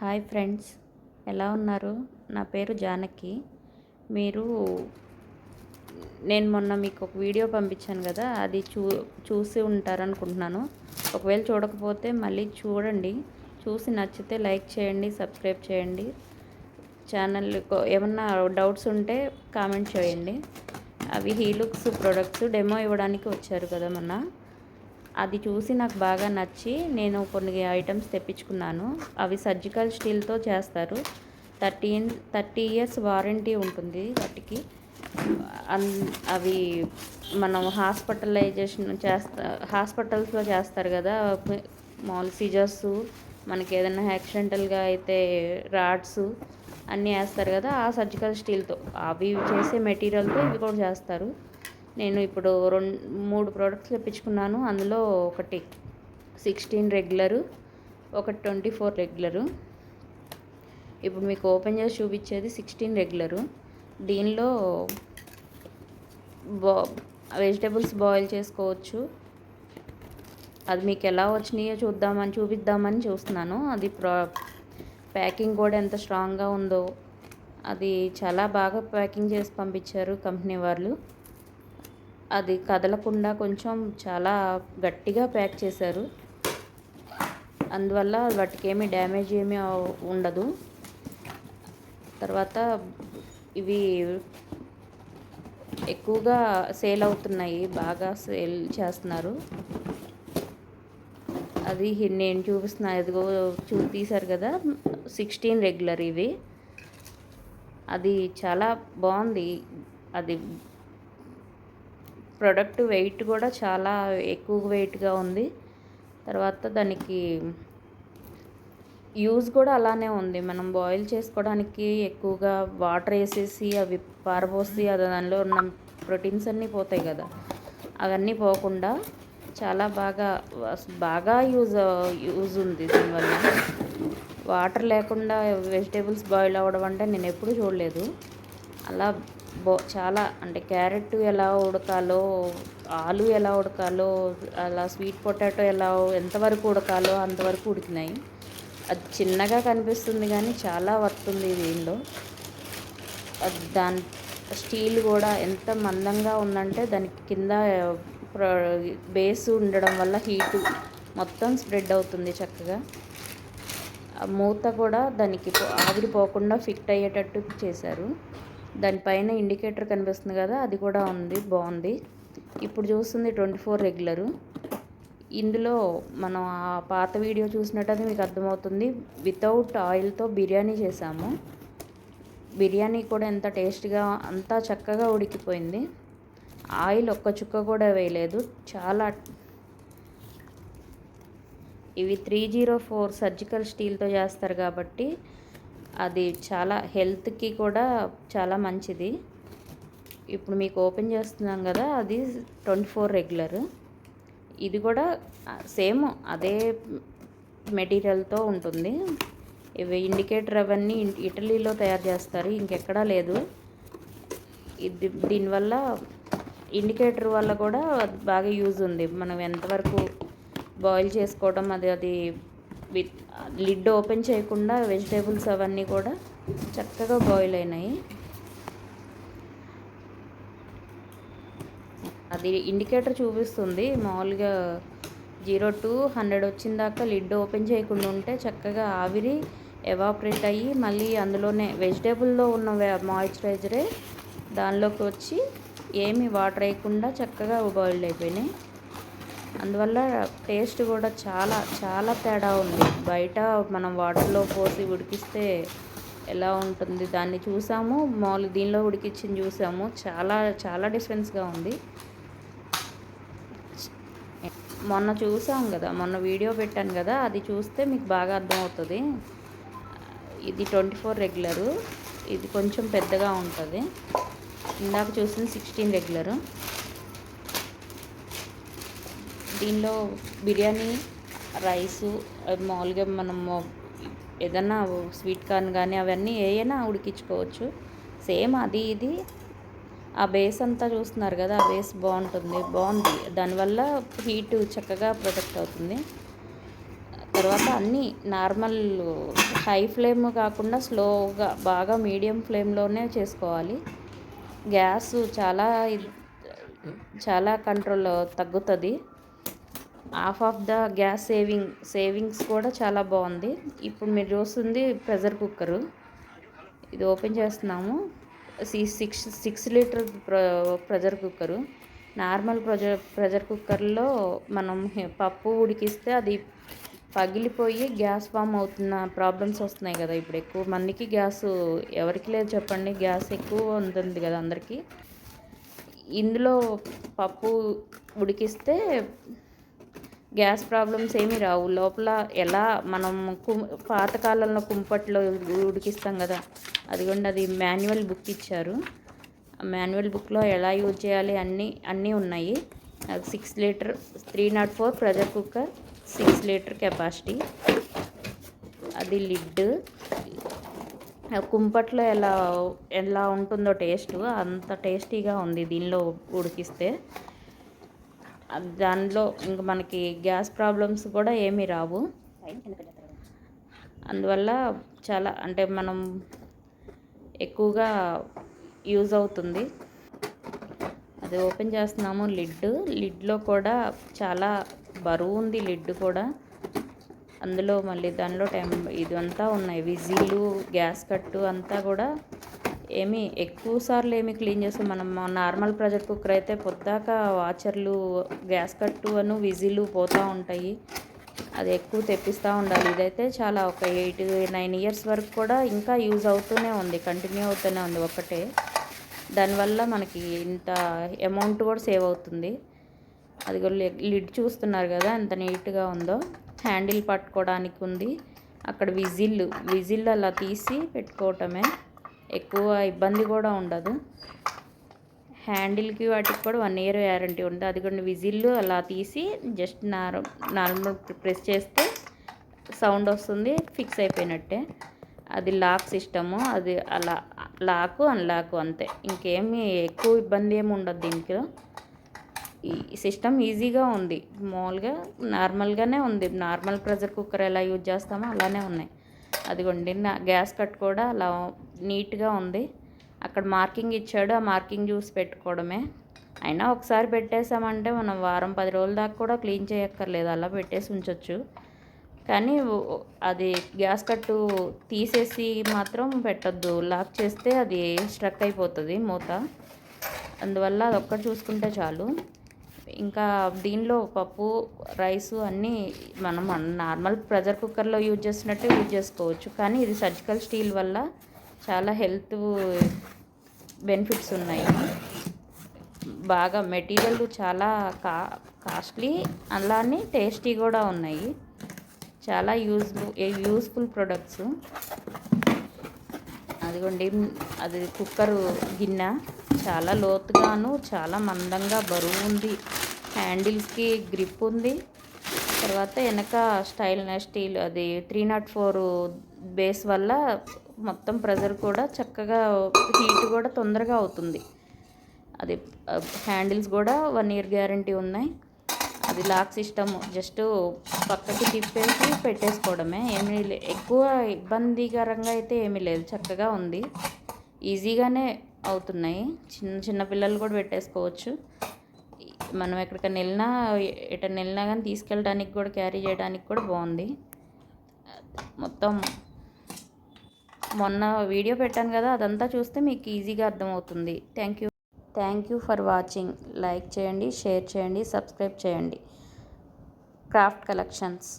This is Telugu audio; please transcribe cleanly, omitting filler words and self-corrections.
హాయ్ ఫ్రెండ్స్, ఎలా ఉన్నారు? నా పేరు జానకి. మీరు నేను మొన్న మీకు ఒక వీడియో పంపించాను కదా, అది చూసి ఉంటారనుకుంటున్నాను. ఒకవేళ చూడకపోతే మళ్ళీ చూడండి. చూసి నచ్చితే లైక్ చేయండి, సబ్స్క్రైబ్ చేయండి. ఛానల్ ఏమన్నా డౌట్స్ ఉంటే కామెంట్ చేయండి. అవి హీలుక్స్ ప్రొడక్ట్స్ డెమో ఇవ్వడానికి వచ్చారు కదా మొన్న. అది చూసి నాకు బాగా నచ్చి నేను కొన్ని ఐటమ్స్ తెప్పించుకున్నాను. అవి సర్జికల్ స్టీల్తో చేస్తారు. 30 ఇయర్స్ వారంటీ ఉంటుంది వాటికి. అవి మనం హాస్పిటల్స్లో చేస్తారు కదా, మామూలు సిజర్స్, మనకి ఏదైనా యాక్సిడెంటల్గా అయితే రాడ్స్ అన్నీ వేస్తారు కదా, ఆ సర్జికల్ స్టీల్తో అవి చేసే మెటీరియల్తో ఇవి కూడా చేస్తారు. నేను ఇప్పుడు 3 ప్రోడక్ట్స్ తెప్పించుకున్నాను. అందులో ఒకటి 16 రెగ్యులరు, ఒకటి 24 రెగ్యులరు. ఇప్పుడు మీకు ఓపెన్ చేసి చూపించేది 16 రెగ్యులరు. దీనిలో వెజిటేబుల్స్ బాయిల్ చేసుకోవచ్చు. అది మీకు ఎలా వచ్చినాయో చూపిద్దామని చూస్తున్నాను. అది ప్యాకింగ్ కూడా ఎంత స్ట్రాంగ్గా ఉందో. అది చాలా బాగా ప్యాకింగ్ చేసి పంపించారు కంపెనీ వాళ్ళు. అది కదలకుండా కొంచెం చాలా గట్టిగా ప్యాక్ చేశారు. అందువల్ల వాటికి ఏమీ డ్యామేజ్ ఏమీ ఉండదు. తర్వాత ఇవి ఎక్కువగా సేల్ అవుతున్నాయి, బాగా సేల్ చేస్తున్నారు. అది నేను చూపిస్తున్నా, ఇదిగో తీశారు కదా, 16 రెగ్యులర్ ఇవి. అది చాలా బాగుంది. అది ప్రోడక్ట్ వెయిట్ కూడా చాలా ఎక్కువ వెయిట్గా ఉంది. తర్వాత దానికి యూజ్ కూడా అలానే ఉంది. మనం బాయిల్ చేసుకోవడానికి ఎక్కువగా వాటర్ వేసేసి అవి పారబోసి అది దానిలో ఉన్న ప్రోటీన్స్ అన్నీ పోతాయి కదా, అవన్నీ పోకుండా చాలా బాగా యూజ్ ఉంది దీనివల్ల. వాటర్ లేకుండా వెజిటేబుల్స్ బాయిల్ అవ్వడం అంటే నేను ఎప్పుడూ చూడలేదు. అలా చాలా అంటే క్యారెట్ ఎలా ఉడకాలో, ఆలు ఎలా ఉడకాలో, అలా స్వీట్ పొటాటో ఎంతవరకు ఉడకాలో అంతవరకు ఉడికినాయి. అది చిన్నగా కనిపిస్తుంది కానీ చాలా వర్త్ ఉంది దీనిలో. దాని స్టీల్ కూడా ఎంత మందంగా ఉందంటే దానికి కింద బేస్ ఉండడం వల్ల హీటు మొత్తం స్ప్రెడ్ అవుతుంది చక్కగా. మూత కూడా దానికి ఆవిరిపోకుండా ఫిట్ అయ్యేటట్టు చేశారు. దానిపైన ఇండికేటర్ కనిపిస్తుంది కదా, అది కూడా ఉంది, బాగుంది. ఇప్పుడు చూస్తుంది 24 రెగ్యులరు. ఇందులో మనం ఆ పాత వీడియో చూసినట్టయితే మీకు అర్థమవుతుంది. వితౌట్ ఆయిల్తో బిర్యానీ చేసాము. బిర్యానీ కూడా ఎంత టేస్ట్గా, అంతా చక్కగా ఉడికిపోయింది. ఆయిల్ ఒక్క చుక్క కూడా వేయలేదు. ఇవి 304 సర్జికల్ స్టీల్తో చేస్తారు కాబట్టి అది చాలా హెల్త్కి కూడా చాలా మంచిది. ఇప్పుడు మీకు ఓపెన్ చేస్తున్నాం కదా, అది 24 రెగ్యులర్. ఇది కూడా సేమ్ అదే మెటీరియల్తో ఉంటుంది. ఇవి ఇండికేటర్ అవన్నీ ఇటలీలో తయారు చేస్తారు, ఇంకెక్కడా లేదు. దీనివల్ల ఇండికేటర్ వల్ల కూడా బాగా యూజ్ ఉంది. మనం ఎంతవరకు బాయిల్ చేసుకోవడం, అది లిడ్ ఓపెన్ చేయకుండా వెజిటేబుల్స్ అవన్నీ కూడా చక్కగా బాయిల్ అయినాయి. అది ఇండికేటర్ చూపిస్తుంది. మామూలుగా 0 to 100 వచ్చిన దాకా లిడ్ ఓపెన్ చేయకుండా ఉంటే చక్కగా ఆవిరి ఎవాపరేట్ అయ్యి మళ్ళీ అందులోనే వెజిటేబుల్లో ఉన్న మాయిశ్చరైజరే దానిలోకి వచ్చి ఏమి వాటర్ వేయకుండా చక్కగా బాయిల్డ్ అయిపోయినాయి. అందువల్ల టేస్ట్ కూడా చాలా చాలా తేడా ఉంది. బయట మనం వాటర్లో పోసి ఉడికిస్తే ఎలా ఉంటుంది దాన్ని చూసాము, మామూలు దీనిలో ఉడికించింది చూసాము. చాలా చాలా డిఫరెన్స్గా ఉంది. మొన్న చూసాం కదా, మొన్న వీడియో పెట్టాను కదా, అది చూస్తే మీకు బాగా అర్థమవుతుంది. ఇది 24 రెగ్యులరు. ఇది కొంచెం పెద్దగా ఉంటుంది. ఇందాక చూసింది 16 రెగ్యులరు. దీనిలో బిర్యానీ, రైసు, మామూలుగా మనము ఏదన్నా స్వీట్ కార్న్ కానీ అవన్నీ ఏమైనా ఉడికించుకోవచ్చు. సేమ్ అది ఇది ఆ బేస్ అంతా చూస్తున్నారు కదా, ఆ బేస్ బాగుంది. దానివల్ల హీట్ చక్కగా ప్రొటెక్ట్ అవుతుంది. తర్వాత అన్నీ నార్మల్ హై ఫ్లేమ్ కాకుండా స్లోగా బాగా మీడియం ఫ్లేమ్లోనే చేసుకోవాలి. గ్యాస్ చాలా కంట్రోల్ తగ్గుతుంది. ఆఫ్ ద గ్యాస్ సేవింగ్స్ కూడా చాలా బాగుంది. ఇప్పుడు మీరు చూస్తుంది ప్రెషర్ కుక్కరు. ఇది ఓపెన్ చేస్తున్నాము. 6 litre pressure cooker. Normal pressure కుక్కర్లో మనం పప్పు ఉడికిస్తే అది పగిలిపోయి గ్యాస్ ఫామ్ అవుతున్న ప్రాబ్లమ్స్ వస్తున్నాయి కదా. ఇప్పుడు ఎక్కువ మందికి గ్యాస్ ఎవరికి లేదు చెప్పండి, గ్యాస్ ఎక్కువ ఉంటుంది కదా అందరికీ. ఇందులో పప్పు ఉడికిస్తే గ్యాస్ ప్రాబ్లమ్స్ ఏమీ రావు. లోపల ఎలా మనం పాతకాలంలో కుంపట్లో ఉడికిస్తాం కదా, అది మాన్యువల్ బుక్ ఇచ్చారు. ఆ మాన్యువల్ బుక్లో ఎలా యూజ్ చేయాలి అన్నీ ఉన్నాయి. 6 litre 304 pressure cooker, 6 litre capacity. అది లిడ్ కుంపట్లో ఎలా ఉంటుందో టేస్ట్ అంత టేస్టీగా ఉంది దీనిలో ఉడికిస్తే. దానిలో ఇంక మనకి గ్యాస్ ప్రాబ్లమ్స్ కూడా ఏమీ రావు. అందువల్ల చాలా అంటే మనం ఎక్కువగా యూజ్ అవుతుంది. అది ఓపెన్ చేస్తున్నాము. లిడ్లో కూడా చాలా బరువు ఉంది. లిడ్ కూడా అందులో మళ్ళీ దానిలో ఇదంతా ఉన్నాయి. విజిల్లు, గ్యాస్ కట్టు అంతా కూడా ఎక్కువ సార్లు క్లీన్ చేస్తాం. మనం నార్మల్ ప్రెషర్ కుక్కర్ అయితే పొద్దాక వాచర్లు, గ్యాస్ కట్టు విజిల్లు పోతూ ఉంటాయి. అది ఎక్కువ తెప్పిస్తూ ఉండాలి. ఇదైతే చాలా ఒక 8-9 ఇయర్స్ వరకు కూడా ఇంకా యూజ్ అవుతూనే ఉంది, కంటిన్యూ అవుతూనే ఉంది ఒకటే. దానివల్ల మనకి ఇంత అమౌంట్ కూడా సేవ్ అవుతుంది. అది లిడ్ చూస్తున్నారు కదా ఎంత నీట్గా ఉందో. హ్యాండిల్ పట్టుకోవడానికి ఉంది. అక్కడ విజిల్ అలా తీసి పెట్టుకోవటమే, ఎక్కువ ఇబ్బంది కూడా ఉండదు. హ్యాండిల్కి వాటికి కూడా 1 year వ్యారంటీ ఉంది. అది కూడా విజిల్ అలా తీసి జస్ట్ నార్మల్ ప్రెస్ చేస్తే సౌండ్ వస్తుంది, ఫిక్స్ అయిపోయినట్టే. అది లాక్ సిస్టము. అది అలా లాకు అన్లాకు అంతే, ఇంకేమీ ఎక్కువ ఇబ్బంది ఏమి ఉండదు దీంట్లో. ఈ సిస్టమ్ ఈజీగా ఉంది. మామూలుగా నార్మల్గానే ఉంది. నార్మల్ ప్రెషర్ కుక్కర్ ఎలా యూజ్ చేస్తామో అలానే ఉన్నాయి. అదిగోండి గ్యాస్ కట్ కూడా అలా నీట్గా ఉంది. అక్కడ మార్కింగ్ ఇచ్చాడు, ఆ మార్కింగ్ చూసి పెట్టుకోవడమే. అయినా ఒకసారి పెట్టేసామంటే మనం వారం 10 రోజుల దాకా కూడా క్లీన్ చేయక్కర్లేదు, అలా పెట్టేసి ఉంచవచ్చు. కానీ అది గ్యాస్ కట్టు తీసేసి మాత్రం పెట్టద్దు. లాక్ చేస్తే అది స్ట్రక్ అయిపోతుంది మూత. అందువల్ల అదొక్కటి చూసుకుంటే చాలు. ఇంకా దీనిలో పప్పు, రైసు అన్నీ మనం నార్మల్ ప్రెషర్ కుక్కర్లో యూజ్ చేసినట్టు యూజ్ చేసుకోవచ్చు. కానీ ఇది సర్జికల్ స్టీల్ వల్ల చాలా హెల్త్ బెనిఫిట్స్ ఉన్నాయి. బాగా మెటీరియల్ చాలా కాస్ట్లీ, అలానే టేస్టీ కూడా ఉన్నాయి. చాలా యూస్ఫుల్ ప్రొడక్ట్స్. అదిగోండి అది కుక్కరు గిన్నె చాలా లోతుగాను చాలా మందంగా బరువు ఉంది. హ్యాండిల్స్కి గ్రిప్ ఉంది. తర్వాత వెనక స్టీల్ అది 304 బేస్ వల్ల మొత్తం ప్రెషర్ కూడా చక్కగా హీట్ కూడా తొందరగా అవుతుంది. అది హ్యాండిల్స్ కూడా 1 year గ్యారంటీ ఉన్నాయి. అది లాక్ సిస్టమ్, జస్ట్ పక్కకి తిప్పేసి పెట్టేసుకోవడమే. ఎక్కువ ఇబ్బందికరంగా అయితే ఏమీ లేదు, చక్కగా ఉంది. ఈజీగానే అవుతున్నాయి. చిన్న పిల్లలు కూడా పెట్టేసుకోవచ్చు. మనం ఎక్కడికైనా వెళ్ళినా కానీ తీసుకెళ్ళడానికి కూడా, క్యారీ చేయడానికి కూడా బాగుంది. మొత్తం మొన్న వీడియో పెట్టాను కదా, అదంతా చూస్తే మీకు ఈజీగా అర్థమవుతుంది. Thank you for watching. Like చేయండి, షేర్ చేయండి, సబ్స్క్రైబ్ చేయండి. Craft collections.